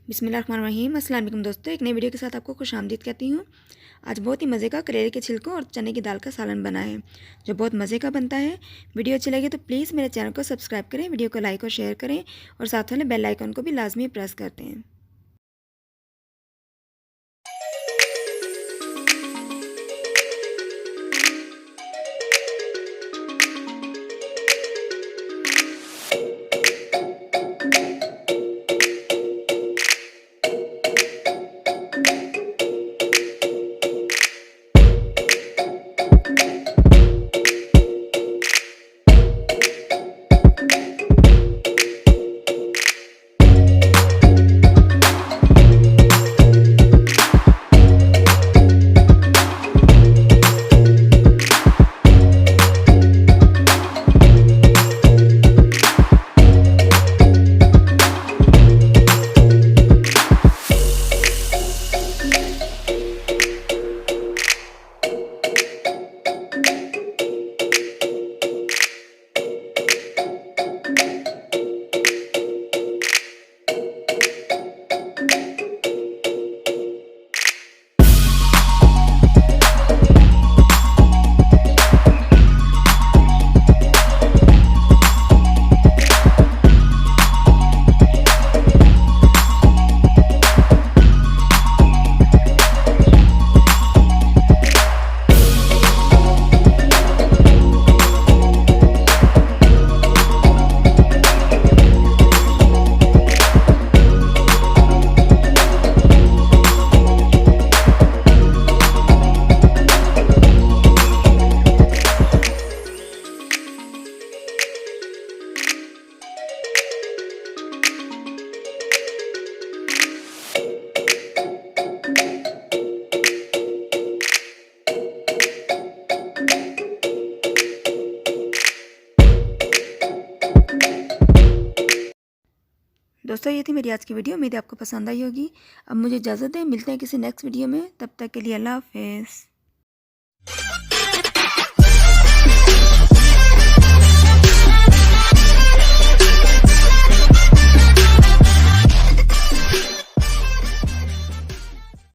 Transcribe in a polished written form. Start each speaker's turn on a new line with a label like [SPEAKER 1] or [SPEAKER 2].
[SPEAKER 1] बिस्मिल्लाहिर्रहमानिर्रहीम। अस्सलाम वालेकुम दोस्तों, एक नई वीडियो के साथ आपको खुशामदीद कहती हूँ। आज बहुत ही मज़े का करेले के छिलकों और चने की दाल का सालन बना है, जो बहुत मज़े का बनता है। वीडियो अच्छी लगे तो प्लीज़ मेरे चैनल को सब्सक्राइब करें, वीडियो को लाइक और शेयर करें और साथ वाले बेल आइकन को भी लाजमी प्रेस करते हैं। दोस्तों, ये थी मेरी आज की वीडियो। उम्मीद है आपको पसंद आई होगी। अब मुझे इजाज़त दें, मिलते हैं किसी नेक्स्ट वीडियो में। तब तक के लिए अल्लाह हाफ़िज़।